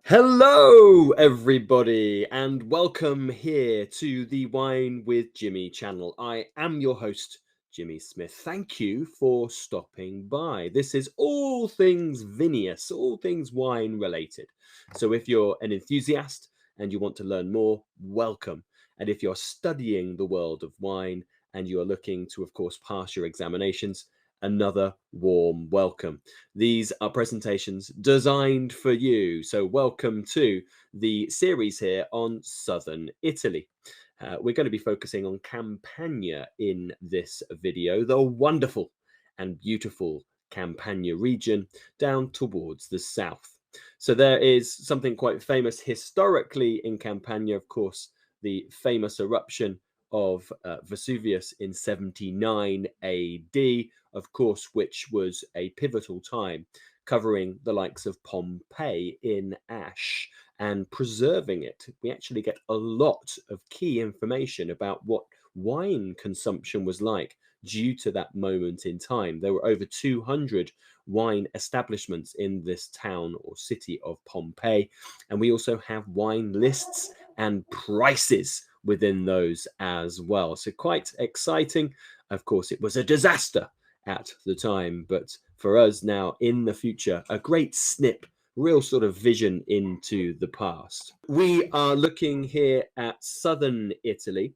Hello, everybody, and welcome here to the Wine with Jimmy channel. I am your host, Jimmy Smith. Thank you for stopping by. This is all things vinous, all things wine related. So if you're an enthusiast and you want to learn more, welcome. And if you're studying the world of wine and you are looking to, of course, pass your examinations, another warm welcome. These are presentations designed for you. So welcome to the series here on southern Italy. We're going to be focusing on Campania in this video, the wonderful and beautiful Campania region down towards the south. So there is something quite famous historically in Campania, of course, the famous eruption of Vesuvius in 79 AD, of course, which was a pivotal time, covering the likes of Pompeii in ash and preserving it. We actually get a lot of key information about what wine consumption was like due to that moment in time. There were over 200 wine establishments in this town or city of Pompeii, and we also have wine lists and prices within those as well. So quite exciting. Of course, it was a disaster at the time, but for us now in the future, a great snip, real sort of vision into the past. We are looking here at southern Italy,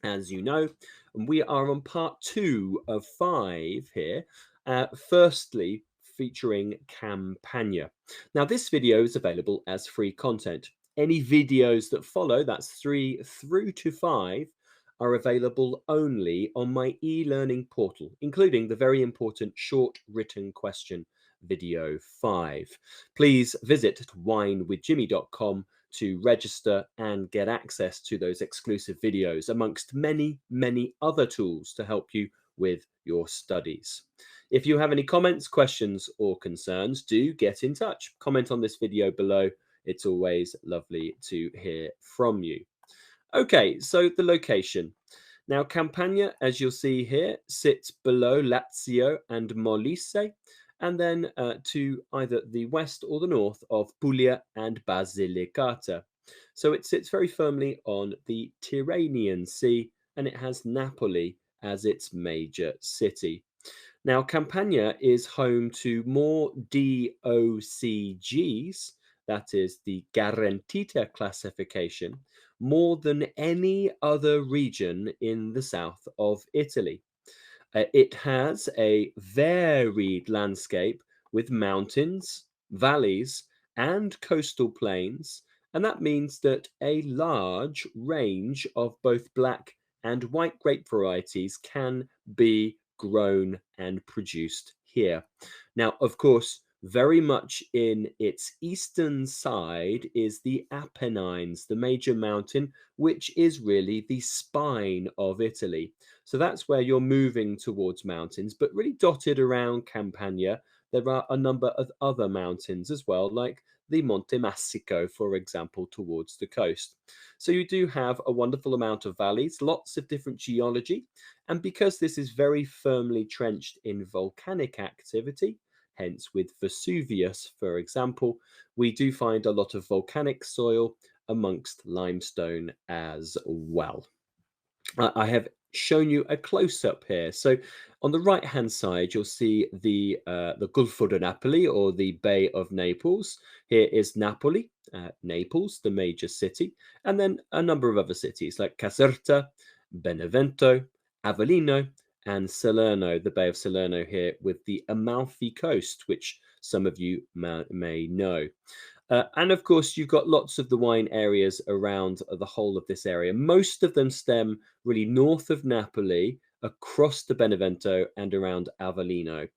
as you know, and we are on part 2 of 5 here. Firstly, featuring Campania. Now, this video is available as free content. Any videos that follow, that's 3 through to 5, are available only on my e-learning portal, including the very important short written question video 5. Please visit winewithjimmy.com to register and get access to those exclusive videos, amongst many, many other tools to help you with your studies. If you have any comments, questions, or concerns, do get in touch. Comment on this video below. It's always lovely to hear from you. Okay, so the location. Now, Campania, as you'll see here, sits below Lazio and Molise, and then to either the west or the north of Puglia and Basilicata. So it sits very firmly on the Tyrrhenian Sea, and it has Napoli as its major city. Now, Campania is home to more DOCGs, that is the Garantita classification, more than any other region in the south of Italy. It has a varied landscape with mountains, valleys, and coastal plains, and that means that a large range of both black and white grape varieties can be grown and produced here. Now, of course, very much in its eastern side is the Apennines, the major mountain, which is really the spine of Italy. So that's where you're moving towards mountains, but really dotted around Campania, there are a number of other mountains as well, like the Monte Massico, for example, towards the coast. So you do have a wonderful amount of valleys, lots of different geology, and because this is very firmly trenched in volcanic activity, hence with Vesuvius, for example, we do find a lot of volcanic soil amongst limestone as well. I have shown you a close-up here. So on the right-hand side, you'll see the Golfo di Napoli, or the Bay of Naples. Here is Napoli, Naples, the major city, and then a number of other cities like Caserta, Benevento, Avellino, and Salerno, the Bay of Salerno here with the Amalfi Coast, which some of you may know. And of course, you've got lots of the wine areas around the whole of this area. Most of them stem really north of Napoli, across the Benevento and around Avellino.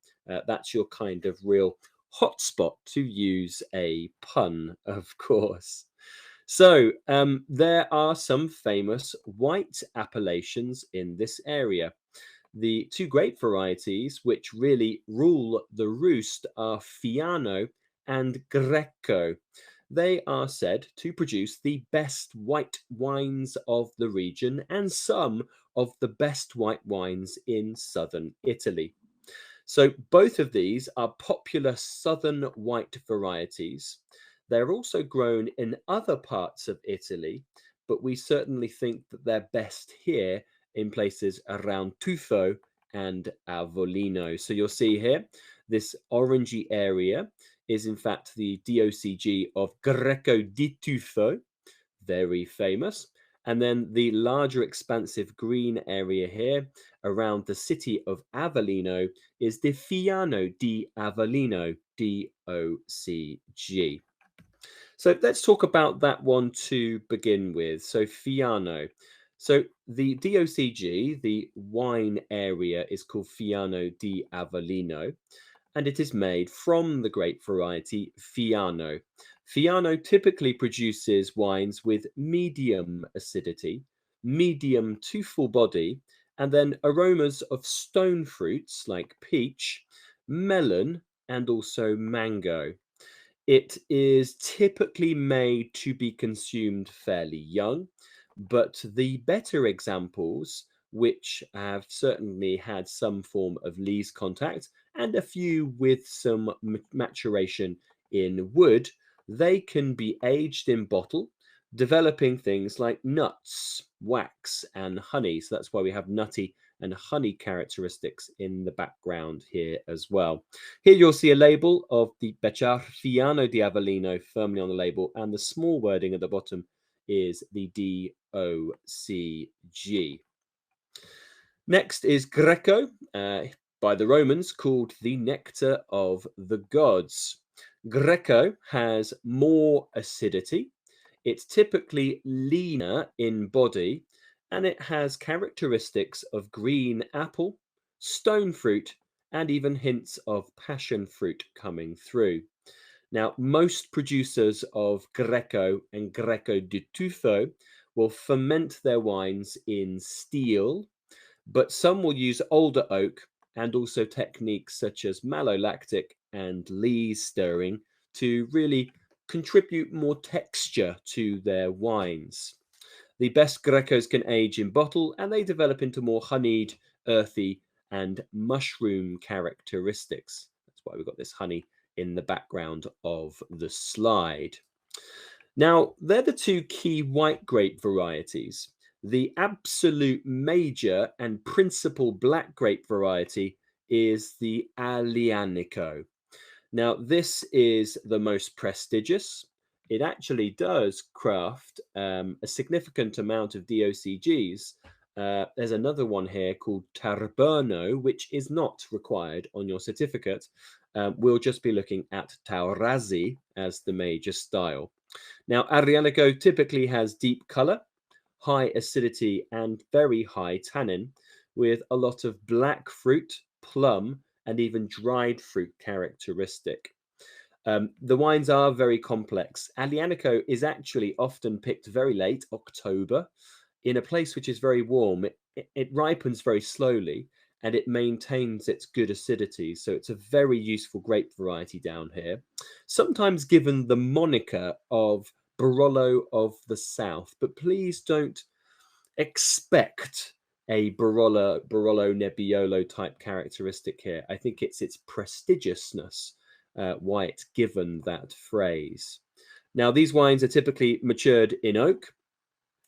That's your kind of real hotspot, to use a pun, of course. So there are some famous white appellations in this area. The 2 grape varieties which really rule the roost are Fiano and Greco. They are said to produce the best white wines of the region and some of the best white wines in southern Italy. So both of these are popular southern white varieties. They're also grown in other parts of Italy, but we certainly think that they're best here in places around Tufo and Avellino. So you'll see here, this orangey area is in fact the DOCG of Greco di Tufo, very famous. And then the larger expansive green area here around the city of Avellino is the Fiano di Avellino, DOCG. So let's talk about that one to begin with. So Fiano. So the DOCG, the wine area, is called Fiano di Avellino, and it is made from the grape variety Fiano. Fiano typically produces wines with medium acidity, medium to full body, and then aromas of stone fruits like peach, melon, and also mango. It is typically made to be consumed fairly young, but the better examples, which have certainly had some form of lees contact and a few with some maturation in wood, they can be aged in bottle, developing things like nuts, wax, and honey. So that's why we have nutty and honey characteristics in the background here as well. Here you'll see a label of the Beccar Fiano di Avellino firmly on the label, and the small wording at the bottom is the DOCG. Next is Greco, by the Romans called the nectar of the gods. Greco has more acidity. It's typically leaner in body, and it has characteristics of green apple, stone fruit, and even hints of passion fruit coming through. Now, most producers of Greco and Greco di Tufo will ferment their wines in steel, but some will use older oak and also techniques such as malolactic and lees stirring to really contribute more texture to their wines. The best Grecos can age in bottle, and they develop into more honeyed, earthy, and mushroom characteristics. That's why we've got this honey in the background of the slide. Now, they're the two key white grape varieties. The absolute major and principal black grape variety is the Aglianico. Now, this is the most prestigious. It actually does craft a significant amount of DOCGs. There's another one here called Tarburno, which is not required on your certificate. We'll just be looking at Taurasi as the major style. Now, Aglianico typically has deep color, high acidity, and very high tannin, with a lot of black fruit, plum, and even dried fruit characteristic. The wines are very complex. Aglianico is actually often picked very late, October, in a place which is very warm. It ripens very slowly and it maintains its good acidity. So it's a very useful grape variety down here. Sometimes given the moniker of Barolo of the South, but please don't expect a Barolo Nebbiolo type characteristic here. I think it's its prestigiousness why it's given that phrase. Now, these wines are typically matured in oak,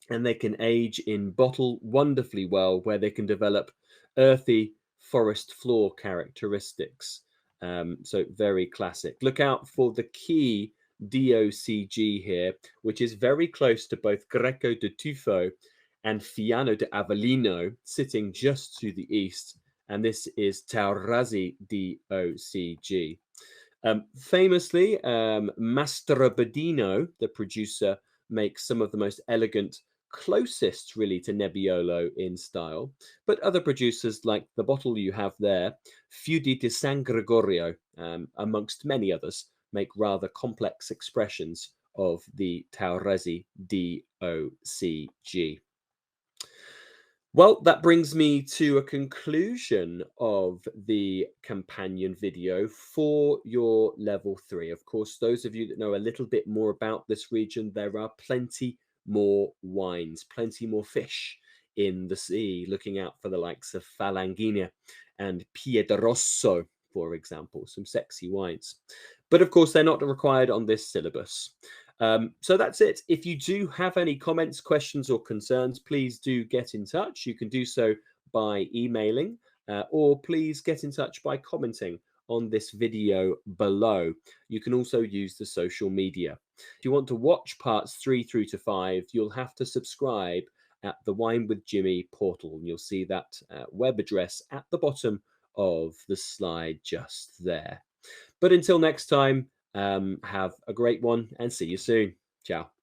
and they can age in bottle wonderfully well, where they can develop earthy forest floor characteristics. So very classic. Look out for the key DOCG here, which is very close to both Greco di Tufo and Fiano di Avellino, sitting just to the east. And this is Taurasi DOCG. Famously, Mastro Badino, the producer, makes some of the most elegant, closest really to Nebbiolo in style. But other producers, like the bottle you have there, Fiudi di San Gregorio, amongst many others, make rather complex expressions of the Taurasi DOCG. Well, that brings me to a conclusion of the companion video for your level 3. Of course, those of you that know a little bit more about this region, there are plenty more wines, plenty more fish in the sea, looking out for the likes of Falanghina and Piedrosso, for example, some sexy wines. But of course, they're not required on this syllabus. So that's it. If you do have any comments, questions, or concerns, please do get in touch. You can do so by emailing, or please get in touch by commenting on this video below. You can also use the social media. If you want to watch parts 3 through to 5, you'll have to subscribe at the Wine with Jimmy portal, and you'll see that web address at the bottom of the slide just there. But until next time, have a great one and see you soon. Ciao.